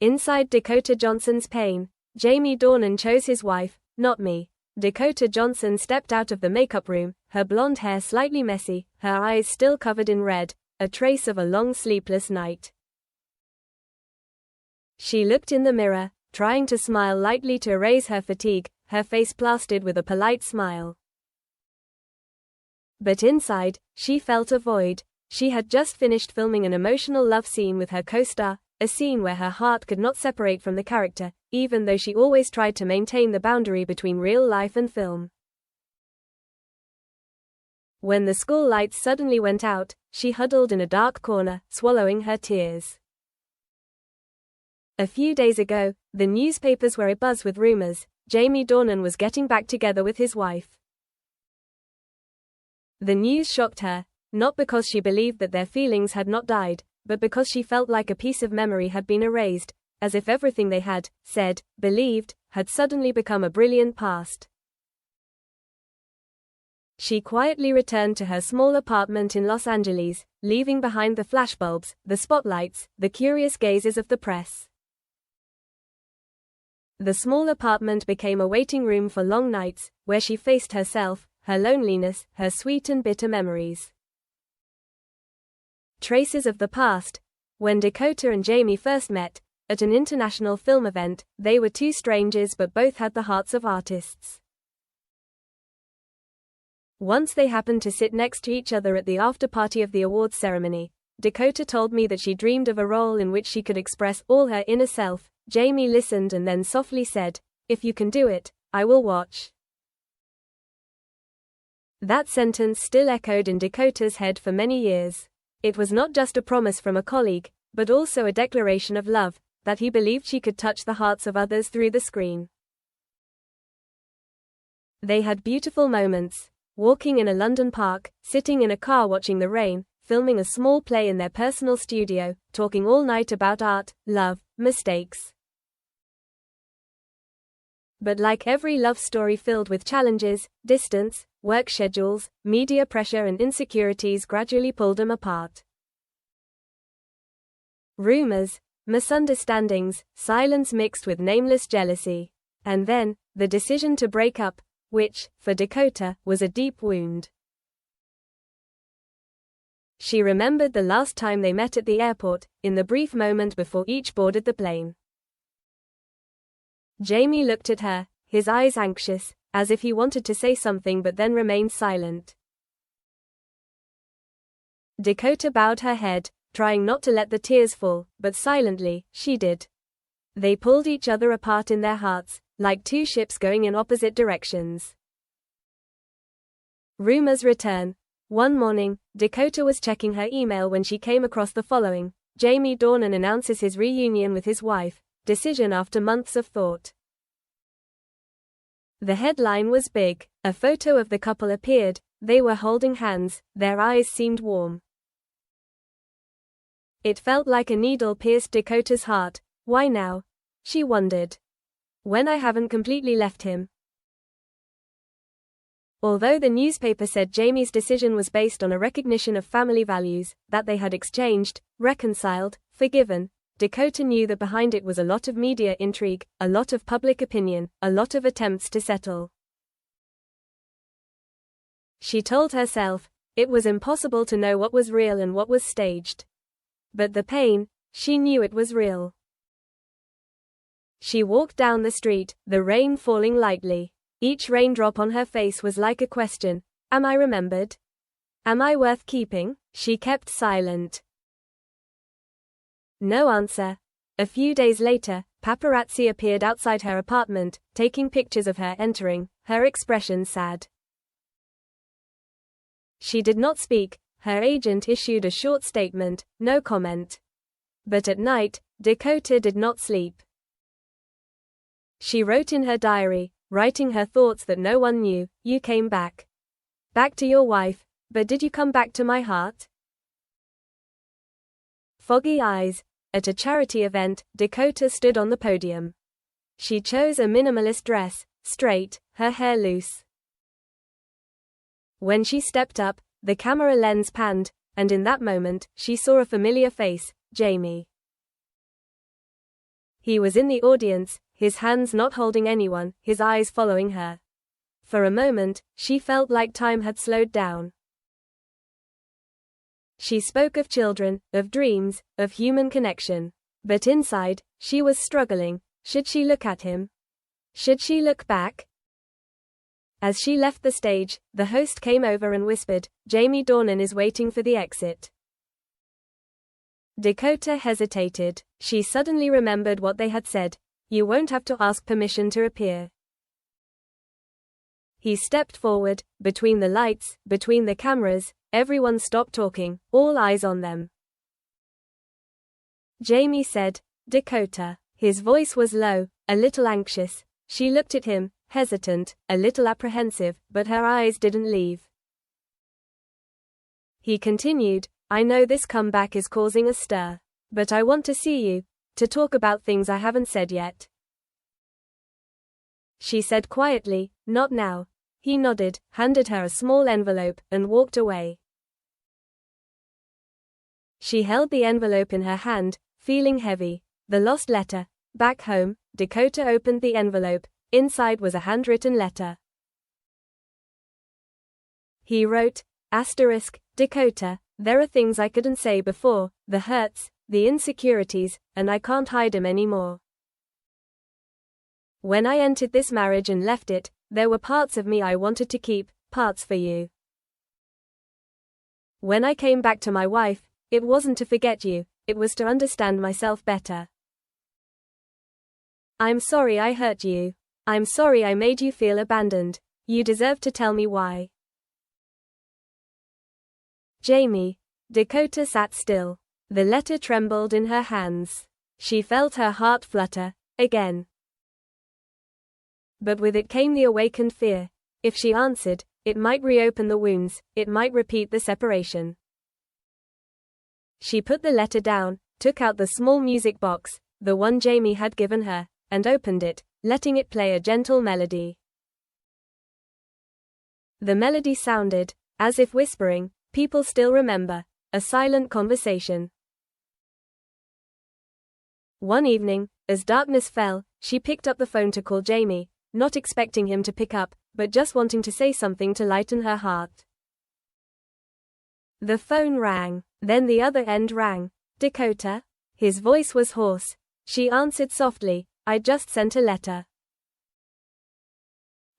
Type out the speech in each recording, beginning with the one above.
Inside Dakota Johnson's pain, Jamie Dornan chose his wife, not me. Dakota Johnson stepped out of the makeup room, her blonde hair slightly messy, her eyes still covered in red, a trace of a long sleepless night. She looked in the mirror, trying to smile lightly to erase her fatigue, her face plastered with a polite smile. But inside, she felt a void. She had just finished filming an emotional love scene with her co-star, a scene where her heart could not separate from the character, even though she always tried to maintain the boundary between real life and film. When the school lights suddenly went out, she huddled in a dark corner, swallowing her tears. A few days ago, the newspapers were abuzz with rumors. Jamie Dornan was getting back together with his wife. The news shocked her, not because she believed that their feelings had not died, but because she felt like a piece of memory had been erased, as if everything they had said, believed, had suddenly become a brilliant past. She quietly returned to her small apartment in Los Angeles, leaving behind the flashbulbs, the spotlights, the curious gazes of the press. The small apartment became a waiting room for long nights, where she faced herself, her loneliness, her sweet and bitter memories. Traces of the past. When Dakota and Jamie first met, at an international film event, they were two strangers but both had the hearts of artists. Once they happened to sit next to each other at the after-party of the awards ceremony. Dakota told me that she dreamed of a role in which she could express all her inner self. Jamie listened and then softly said, "If you can do it, I will watch." That sentence still echoed in Dakota's head for many years. It was not just a promise from a colleague, but also a declaration of love, that he believed she could touch the hearts of others through the screen. They had beautiful moments. Walking in a London park, sitting in a car watching the rain, filming a small play in their personal studio, talking all night about art, love, mistakes. But like every love story filled with challenges, distance, work schedules, media pressure and insecurities gradually pulled them apart. Rumors, misunderstandings, silence mixed with nameless jealousy. And then, the decision to break up, which, for Dakota, was a deep wound. She remembered the last time they met at the airport, in the brief moment before each boarded the plane. Jamie looked at her, his eyes anxious, as if he wanted to say something but then remained silent. Dakota bowed her head, trying not to let the tears fall, but silently, she did. They pulled each other apart in their hearts, like two ships going in opposite directions. Rumors return. One morning, Dakota was checking her email when she came across the following: Jamie Dornan announces his reunion with his wife, decision after months of thought. The headline was big. A photo of the couple appeared. They were holding hands, their eyes seemed warm. It felt like a needle pierced Dakota's heart. Why now? She wondered. When I haven't completely left him. Although the newspaper said Jamie's decision was based on a recognition of family values, that they had exchanged, reconciled, forgiven, Dakota knew that behind it was a lot of media intrigue, a lot of public opinion, a lot of attempts to settle. She told herself, it was impossible to know what was real and what was staged. But the pain, she knew it was real. She walked down the street, the rain falling lightly. Each raindrop on her face was like a question. Am I remembered? Am I worth keeping? She kept silent. No answer. A few days later, paparazzi appeared outside her apartment, taking pictures of her entering, her expression sad. She did not speak. Her agent issued a short statement, no comment. But at night, Dakota did not sleep. She wrote in her diary, writing her thoughts that no one knew. You came back. Back to your wife, but did you come back to my heart? Foggy eyes. At a charity event, Dakota stood on the podium. She chose a minimalist dress, straight, her hair loose. When she stepped up, the camera lens panned, and in that moment, she saw a familiar face, Jamie. He was in the audience, his hands not holding anyone, his eyes following her. For a moment, she felt like time had slowed down. She spoke of children, of dreams, of human connection. But inside, she was struggling. Should she look at him? Should she look back? As she left the stage, the host came over and whispered, "Jamie Dornan is waiting for the exit." Dakota hesitated. She suddenly remembered what they had said. "You won't have to ask permission to appear." He stepped forward, between the lights, between the cameras. Everyone stopped talking, all eyes on them. Jamie said, "Dakota." His voice was low, a little anxious. She looked at him, hesitant, a little apprehensive, but her eyes didn't leave. He continued, "I know this comeback is causing a stir. But I want to see you, to talk about things I haven't said yet." She said quietly, "Not now." He nodded, handed her a small envelope, and walked away. She held the envelope in her hand, feeling heavy. The lost letter. Back home, Dakota opened the envelope. Inside was a handwritten letter. He wrote, Dakota, there are things I couldn't say before, the hurts, the insecurities, and I can't hide them anymore. When I entered this marriage and left it, there were parts of me I wanted to keep, parts for you. When I came back to my wife, it wasn't to forget you, it was to understand myself better. I'm sorry I hurt you. I'm sorry I made you feel abandoned. You deserve to tell me why. Jamie. Dakota sat still. The letter trembled in her hands. She felt her heart flutter, again. But with it came the awakened fear. If she answered, it might reopen the wounds, it might repeat the separation. She put the letter down, took out the small music box, the one Jamie had given her, and opened it, letting it play a gentle melody. The melody sounded, as if whispering, "People still remember," a silent conversation. One evening, as darkness fell, she picked up the phone to call Jamie, not expecting him to pick up, but just wanting to say something to lighten her heart. The phone rang, then the other end rang. "Dakota?" His voice was hoarse. She answered softly, "I just sent a letter.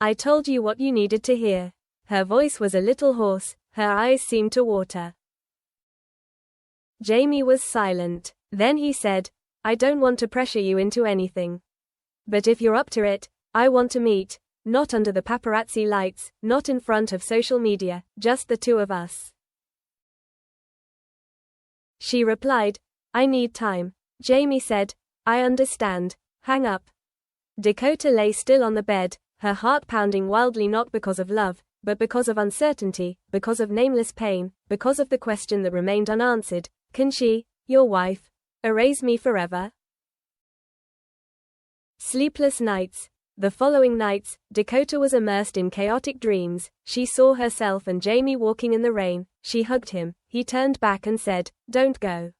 I told you what you needed to hear." Her voice was a little hoarse, her eyes seemed to water. Jamie was silent. Then he said, "I don't want to pressure you into anything. But if you're up to it, I want to meet, not under the paparazzi lights, not in front of social media, just the two of us." She replied, "I need time." Jamie said, "I understand. Hang up." Dakota lay still on the bed, her heart pounding wildly, not because of love, but because of uncertainty, because of nameless pain, because of the question that remained unanswered. Can she, your wife, erase me forever? Sleepless nights. The following nights, Dakota was immersed in chaotic dreams. She saw herself and Jamie walking in the rain. She hugged him. He turned back and said, "Don't go."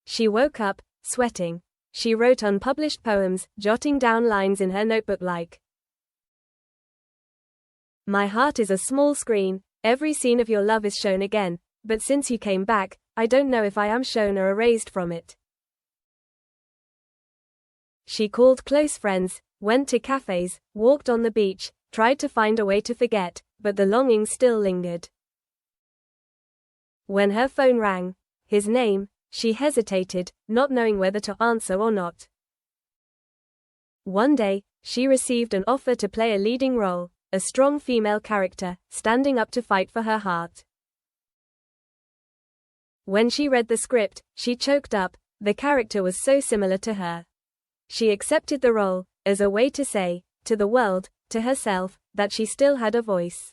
She woke up, sweating. She wrote unpublished poems, jotting down lines in her notebook like, "My heart is a small screen. Every scene of your love is shown again. But since you came back, I don't know if I am shown or erased from it." She called close friends, went to cafes, walked on the beach, tried to find a way to forget, but the longing still lingered. When her phone rang, his name, she hesitated, not knowing whether to answer or not. One day, she received an offer to play a leading role, a strong female character, standing up to fight for her heart. When she read the script, she choked up. The character was so similar to her. She accepted the role, as a way to say, to the world, to herself, that she still had a voice.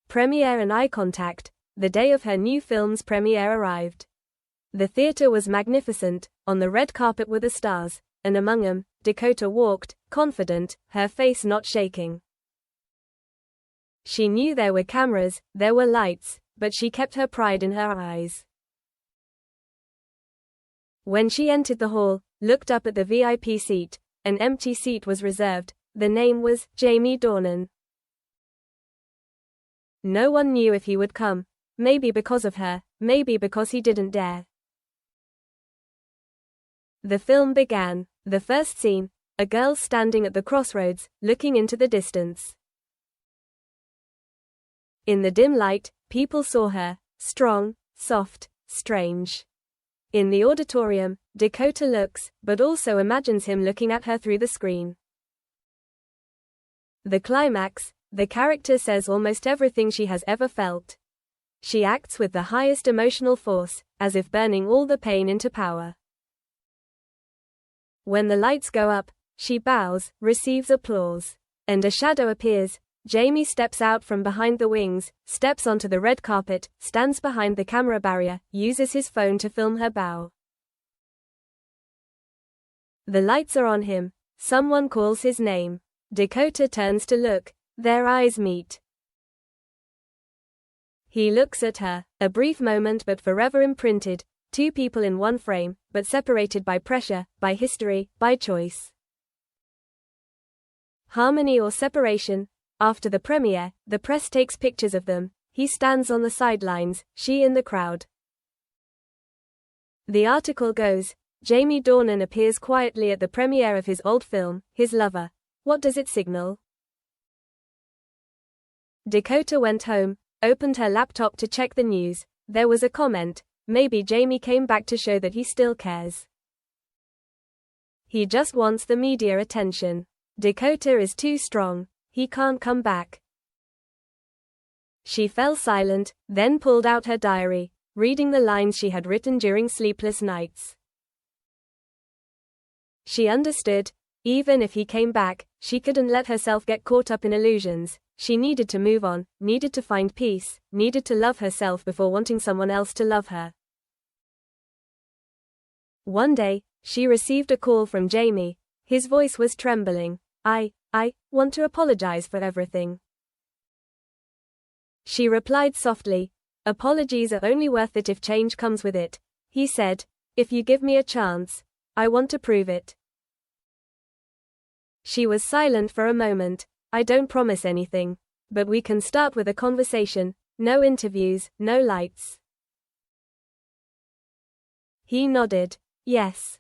Premiere and eye contact. The day of her new film's premiere arrived. The theater was magnificent. On the red carpet were the stars, and among them, Dakota walked, confident, her face not shaking. She knew there were cameras, there were lights, but she kept her pride in her eyes. When she entered the hall, looked up at the VIP seat, an empty seat was reserved. The name was Jamie Dornan. No one knew if he would come. Maybe because of her, maybe because he didn't dare. The film began. The first scene, a girl standing at the crossroads, looking into the distance. In the dim light, people saw her, strong, soft, strange. In the auditorium, Dakota looks, but also imagines him looking at her through the screen. The climax, the character says almost everything she has ever felt. She acts with the highest emotional force, as if burning all the pain into power. When the lights go up, she bows, receives applause. And a shadow appears. Jamie steps out from behind the wings, steps onto the red carpet, stands behind the camera barrier, uses his phone to film her bow. The lights are on him. Someone calls his name. Dakota turns to look. Their eyes meet. He looks at her, a brief moment but forever imprinted, two people in one frame, but separated by pressure, by history, by choice. Harmony or separation? After the premiere, the press takes pictures of them. He stands on the sidelines, she in the crowd. The article goes, Jamie Dornan appears quietly at the premiere of his old film, His Lover. What does it signal? Dakota went home, opened her laptop to check the news. There was a comment, maybe Jamie came back to show that he still cares. He just wants the media attention. Dakota is too strong. He can't come back. She fell silent, then pulled out her diary, reading the lines she had written during sleepless nights. She understood. Even if he came back, she couldn't let herself get caught up in illusions. She needed to move on, needed to find peace, needed to love herself before wanting someone else to love her. One day, she received a call from Jamie. His voice was trembling. I want to apologize for everything. She replied softly, apologies are only worth it if change comes with it. He said, if you give me a chance, I want to prove it. She was silent for a moment. I don't promise anything. But we can start with a conversation. No interviews, no lights. He nodded. Yes.